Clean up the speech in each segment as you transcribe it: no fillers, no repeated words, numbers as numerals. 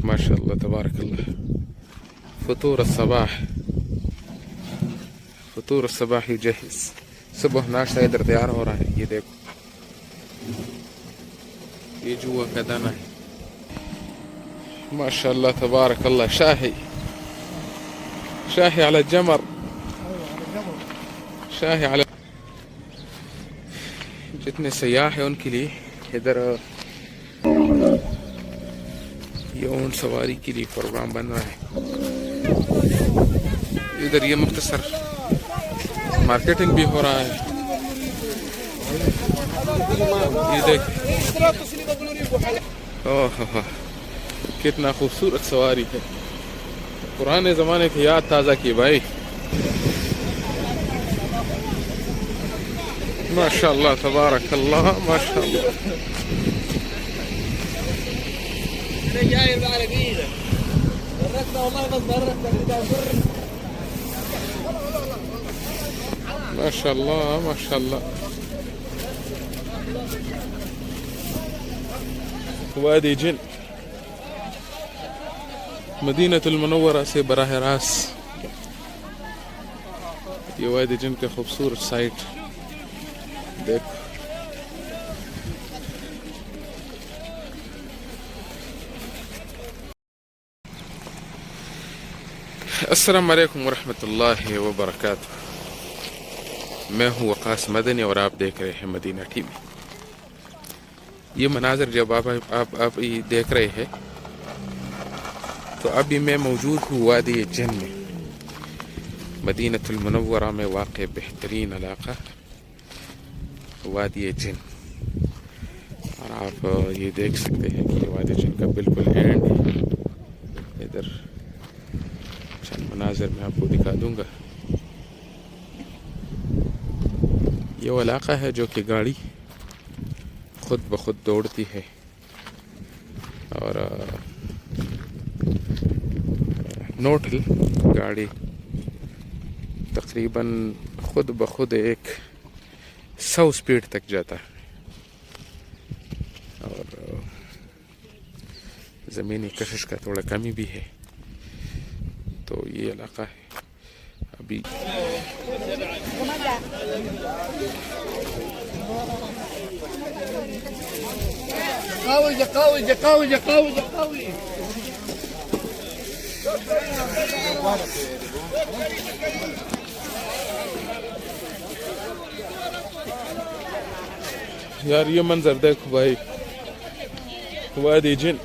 ما شاء الله تبارك الله. فطور الصباح، فطور الصباح يجهز. सुबह नाश्ता इधर तैयार हो रहा है। ये देखो, ये जुआ का दाना है। माशाअल्लाह तबारक अल्लाह। शाही, शाही على الجمر، शाही على जितने सयाह हैं उनके लिए इधर ये ऊंट सवारी के लिए प्रोग्राम बन रहा है। इधर ये मुख्तसर मार्केटिंग भी हो रहा है। ये देख, ओह कितना खूबसूरत सवारी है। पुराने ज़माने की याद ताज़ा की भाई। माशाअल्लाह तबारक अल्लाह, माशाअल्लाह। माशाअल्लाह माशाअल्लाह। वादी जिन मदीनतुल मुनव्वरा से बराह रास्त ये वादी जिन का खूबसूरत साइट देखो। अस्सलाम वालेकुम वरहमतुल्लाहि वबरकातुह। मैं हूँ वकास मदनी और आप देख रहे हैं मदीना टीवी। ये मनाजर जब आप ये देख रहे हैं तो अभी मैं मौजूद हूँ वादी जिन में, मदीनतुल मुनव्वरा में वाक़ बेहतरीन इलाका वादी जिन। और आप ये देख सकते हैं कि वादी जिन का बिल्कुल एंड है। इधर चंद मनाजर मैं आपको दिखा दूंगा। ये वो इलाका है जो कि गाड़ी खुद ब खुद दौड़ती है और नोटल गाड़ी तकरीबन खुद ब खुद 100 स्पीड तक जाता है और ज़मीनी कशिश का थोड़ा कमी भी है। तो ये इलाका है अभी। यार ये मंजर देखो भाई, वादी जिन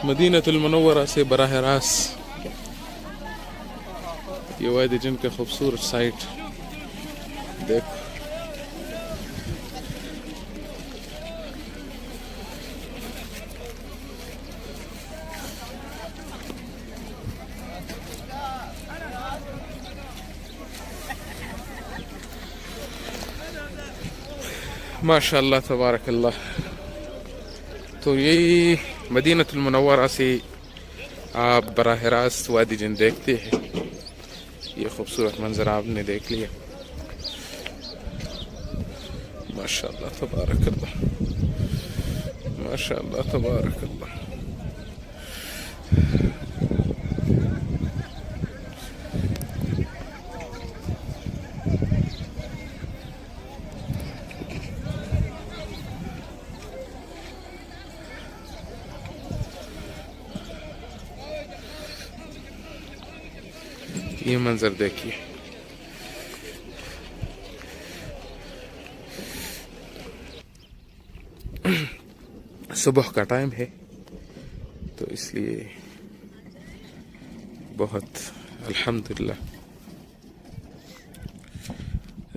मदीनतुल मुनव्वरा से बराह रास्त ये वादी जिन का खूबसूरत साइट देखो। माशाअल्लाह तबारक अल्लाह। तो यही मदीनतुल मुनव्वरा से आप बराह रास्त वादी जिन देखते हैं। ये खूबसूरत मंजर आपने देख लिया। माशाअल्लाह तबारक अल्लाह, माशाअल्लाह तबारक अल्लाह। ये मंजर देखिए। सुबह का टाइम है तो इसलिए बहुत अल्हम्दुलिल्लाह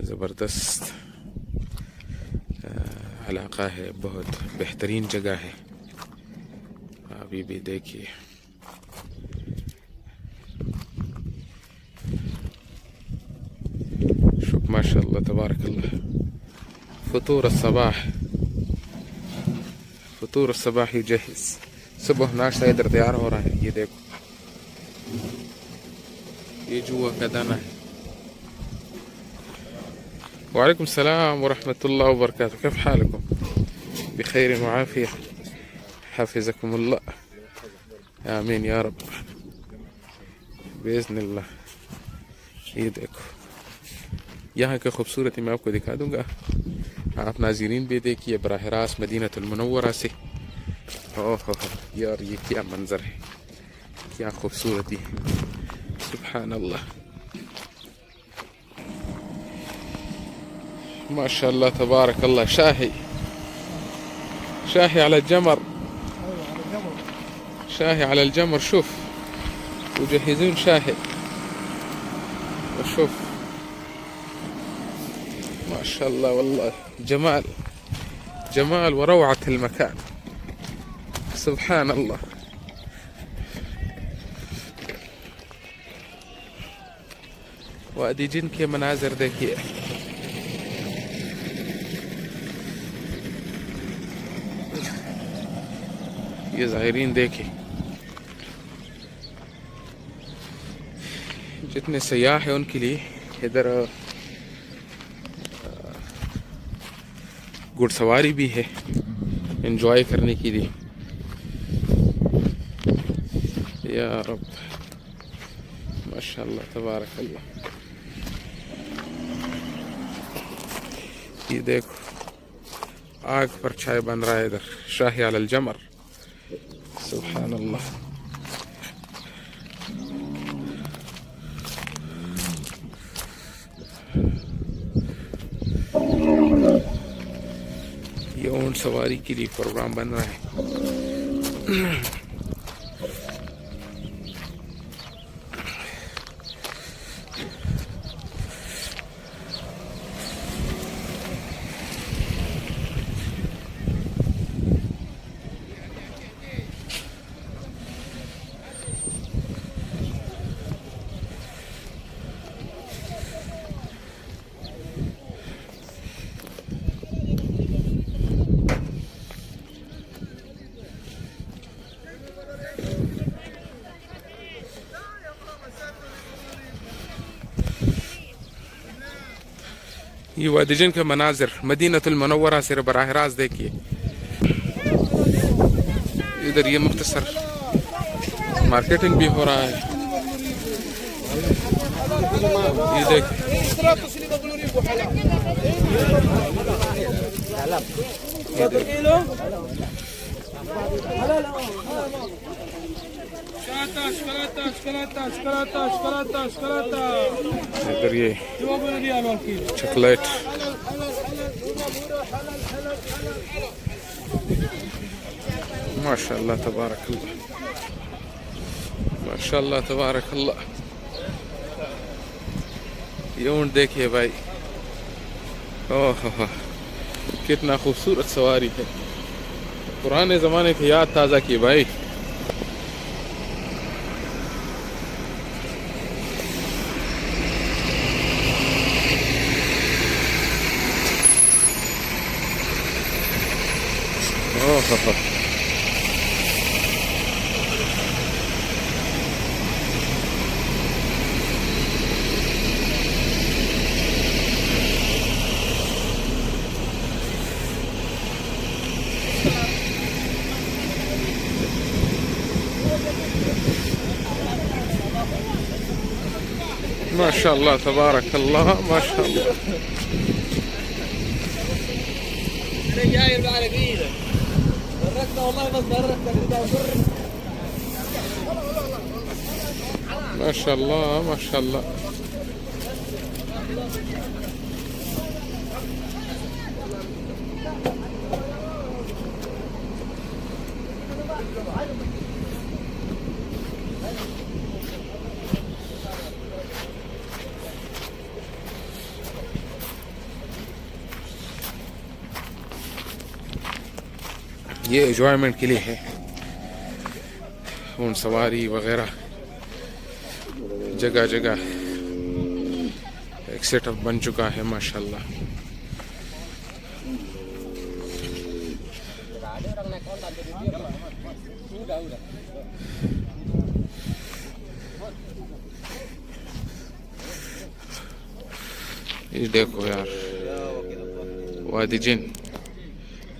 ज़बरदस्त इलाका है, बहुत बेहतरीन जगह है। अभी भी देखिए माशाअल्लाह तबारक अल्लाह। फतूर الصباح، फतूर الصباح يجهز। सुबह नाश्ता इधर तैयार हो रहा है। ये देखो, ये जुआ का दाना है। वालेकुम सलाम वरहमतुल्लाह वबरकातुह। كيف حالكم؟ بخير وعافية حفظكم الله, आमीन या रब, बेइज़्निल्लाह। ये देखो यहाँ की खूबसूरती मैं आपको दिखा दूंगा, आप नाज़रीन भी देखिए बराह रास्त मदीनतुल मुनव्वरा से। ओह यार ये क्या मंजर है, क्या खूबसूरती है, सुभान अल्लाह, माशाअल्लाह तबारक अल्लाह। शाही शाही على الجمر, شاهي على الجمر. شوف يجهزون شاهي, وشوف ما شاء الله والله جمال جمال وروعة المكان, سبحان الله. وادي जिन के मनाजिर देखिए, ये ज़ाहिरीन देखे, जितने सयाह हैं उनके लिए इधर घुड़सवारी भी है एंजॉय करने के लिए। या रब माशाअल्लाह तबारक अल्लाह। ये देखो आग पर चाय बन रहा है इधर, शाही अलल जमर, सुभान अल्लाह। ये ऊंट सवारी के लिए प्रोग्राम बन रहा है। ये वादी जिन के मनाजिर मदीनतुल मुनव्वरा से बराह रास्त देखिए। इधर ये मुख्तसर मार्केटिंग भी हो रहा है। ये देखिए इधर ये चॉकलेट, माशाअल्लाह तबारक अल्लाह, माशाअल्लाह तबारक अल्लाह। ये ऊंट देखिए भाई, ओह कितना खूबसूरत सवारी है। पुराने ज़माने की याद ताज़ा की भाई। ओह माशाअल्लाह तबारक अल्लाह, माशाअल्लाह। माशाअल्लाह माशाअल्लाह। ये एंजॉयमेंट के लिए है, ऊंट सवारी वगैरह जगह जगह एक सेटअप बन चुका है माशाल्लाह। ये देखो यार वादी जिन,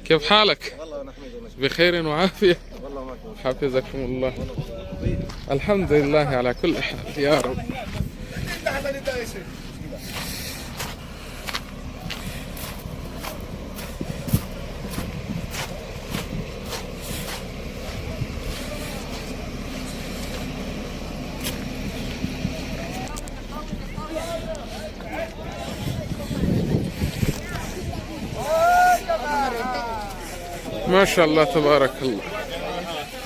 كيف حالك؟ بخير وعافية. حفظكم الله. الحمد لله على كل حال يا رب. ما شاء الله تبارك الله.